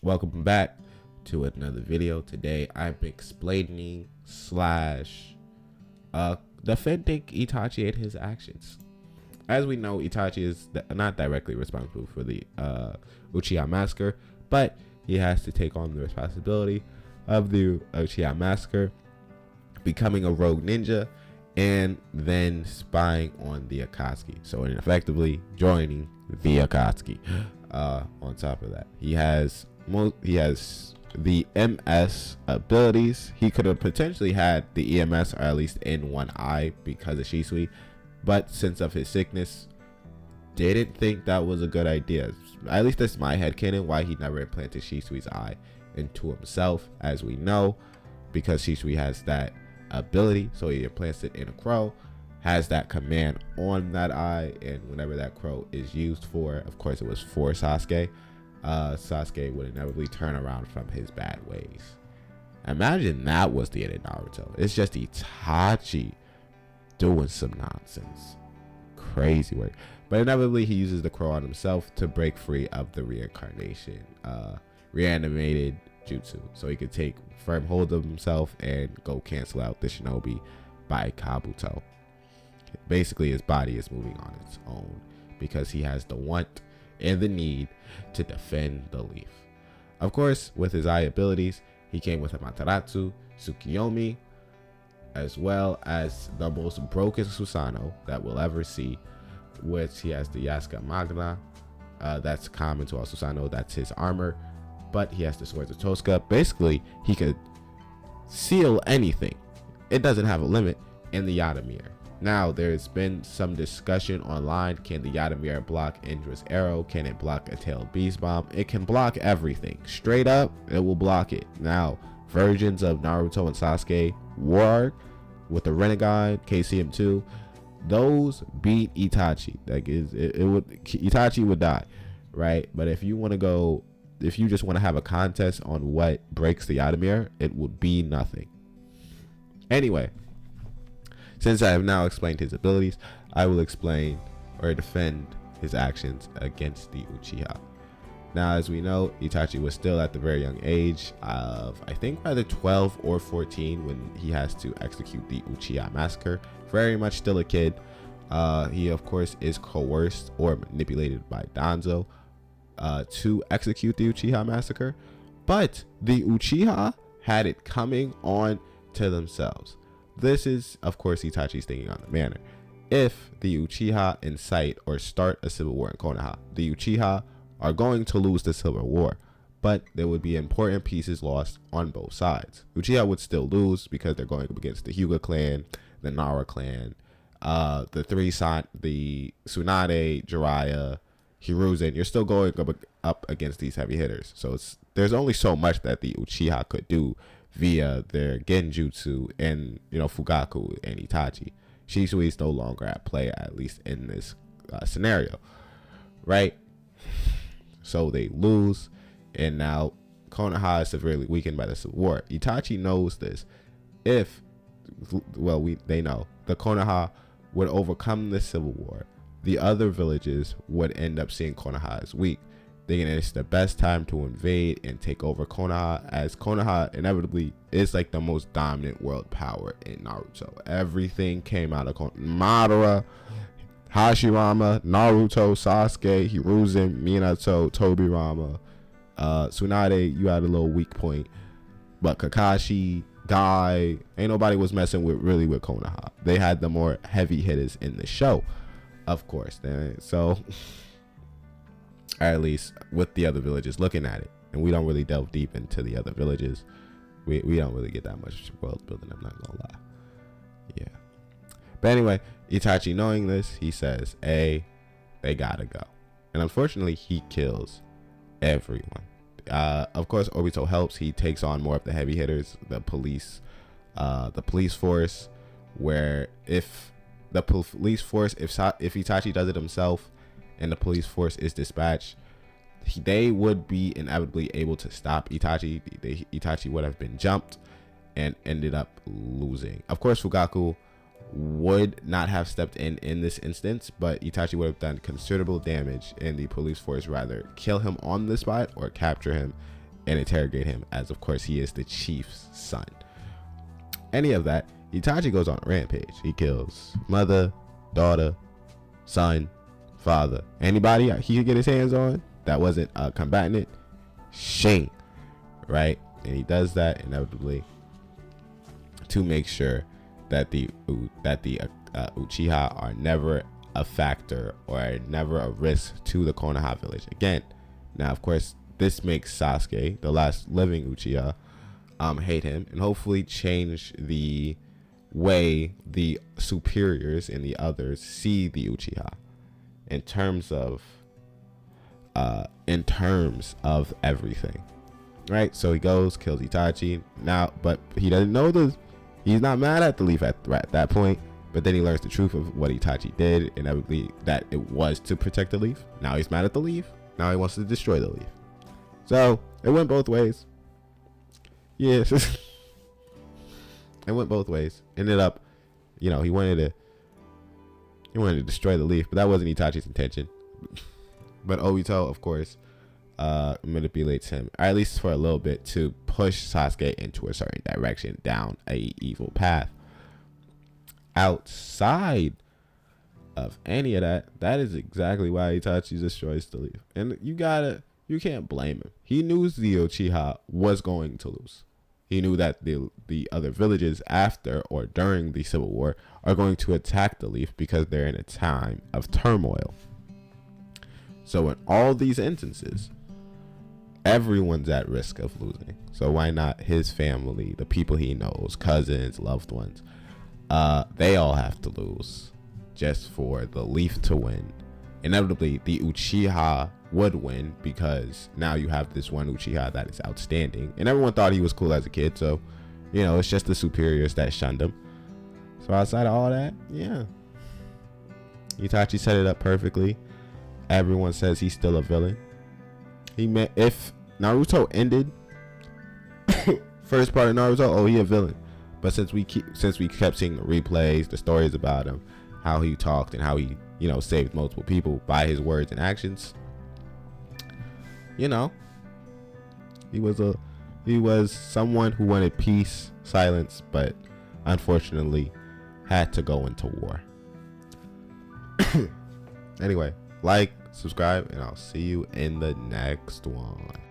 Welcome back to another video. Today I'm explaining slash defending Itachi and his actions. As we know, Itachi is not directly responsible for the Uchiha massacre, but he has to take on the responsibility of the Uchiha massacre, becoming a rogue ninja, and then spying on the Akatsuki. So effectively joining the Akatsuki. On top of that, he has the MS abilities. He could have potentially had the EMS, or at least in one eye, because of Shisui, but since of his sickness, didn't think that was a good idea. At least that's my headcanon, why he never implanted Shisui's eye into himself, as we know, because Shisui has that ability, so he implants it in a crow, has that command on that eye, and whenever that crow is used for, of course it was for Sasuke, Sasuke would inevitably turn around from his bad ways. Imagine that was the end of Naruto. It's just Itachi doing some nonsense, crazy work. But inevitably he uses the crow on himself to break free of the reincarnation, reanimated jutsu, so he could take firm hold of himself and go cancel out the shinobi by Kabuto. Basically his body is moving on its own because he has the want and the need to defend the leaf. Of course, with his eye abilities, he came with Amaterasu, Tsukiyomi, as well as the most broken Susanoo that we'll ever see, which he has the Yasuke Magna. That's common to all Susanoo, that's his armor, but he has the Swords of Tosca. Basically, he could seal anything. It doesn't have a limit in the Yata-Mirror. Now, there's been some discussion online. Can the Yata-Mirror block Indra's arrow? Can it block a tailed beast bomb? It can block everything. Straight up, it will block it. Now, versions of Naruto and Sasuke War with the Renegade, KCM2, those beat Itachi. Like Itachi would die, right? But if you want to go, if you just want to have a contest on what breaks the Yata-Mirror, it would be nothing. Anyway, since I have now explained his abilities, I will explain or defend his actions against the Uchiha. Now, as we know, Itachi was still at the very young age of, I think, either 12 or 14 when he has to execute the Uchiha massacre. Very much still a kid. He, of course, is coerced or manipulated by Danzo to execute the Uchiha massacre. But the Uchiha had it coming on to themselves. This is, of course, Itachi's thinking on the manner. If the Uchiha incite or start a civil war in Konoha, the Uchiha are going to lose the civil war, but there would be important pieces lost on both sides. Uchiha would still lose because they're going up against the Hyuga clan, the Nara clan, the Tsunade, Jiraiya, Hiruzen. You're still going up against these heavy hitters. So there's only so much that the Uchiha could do via their Genjutsu and, Fugaku and Itachi. Shisui is no longer at play, at least in this scenario, right? So they lose, and now Konoha is severely weakened by the civil war. Itachi knows this. They know the Konoha would overcome the civil war, the other villages would end up seeing Konoha as weak. Thinking it's the best time to invade and take over Konoha, as Konoha inevitably is like the most dominant world power in Naruto. Everything came out of Madara, Hashirama, Naruto, Sasuke, Hiruzen, Minato, Tobirama, Tsunade, you had a little weak point, but Kakashi, Guy, ain't nobody was messing with Konoha. They had the more heavy hitters in the show, of course. So at least with the other villages looking at it, and we don't really delve deep into the other villages. We don't really get that much world building, I'm not gonna lie. Yeah. But anyway, Itachi, knowing this, he says, hey, they gotta go. And unfortunately, he kills everyone. Of course, Obito helps. He takes on more of the heavy hitters, the police force, where if Itachi does it himself and the police force is dispatched, they would be inevitably able to stop Itachi. Itachi would have been jumped and ended up losing. Of course, Fugaku would not have stepped in this instance, but Itachi would have done considerable damage, and the police force rather kill him on the spot or capture him and interrogate him, as of course he is the chief's son. Any of that, Itachi goes on a rampage. He kills mother, daughter, son, father, anybody he could get his hands on that wasn't a combatant. Shing, right? And he does that inevitably to make sure that the Uchiha are never a factor or are never a risk to the Konoha village again. Now, of course, this makes Sasuke, the last living Uchiha, hate him and hopefully change the way the superiors and the others see the Uchiha in terms of everything, right? So he goes, kills Itachi now, but he doesn't know he's not mad at the leaf at that point, but then he learns the truth of what Itachi did, inevitably, that it was to protect the leaf. Now he's mad at the leaf. Now he wants to destroy the leaf. So it went both ways. Yeah. It went both ways. Ended up, he wanted to destroy the leaf, but that wasn't Itachi's intention. But Obito, of course, manipulates him, or at least for a little bit, to push Sasuke into a certain direction down a evil path. Outside of any of that is exactly why Itachi destroys the leaf. And you can't blame him. He knew the Uchiha was going to lose. He knew that the other villages after or during the Civil War are going to attack the leaf because they're in a time of turmoil. So in all these instances, everyone's at risk of losing. So why not his family, the people he knows, cousins, loved ones? They all have to lose just for the leaf to win. Inevitably, the Uchiha would win because now you have this one Uchiha that is outstanding. And everyone thought he was cool as a kid. So, it's just the superiors that shunned him. So outside of all that, yeah. Itachi set it up perfectly. Everyone says he's still a villain. If Naruto ended first part of Naruto, he a villain. But since we kept seeing the replays, the stories about him, how he talked and how he, saved multiple people by his words and actions, he was someone who wanted peace, silence, but unfortunately had to go into war. Anyway, like, subscribe, and I'll see you in the next one.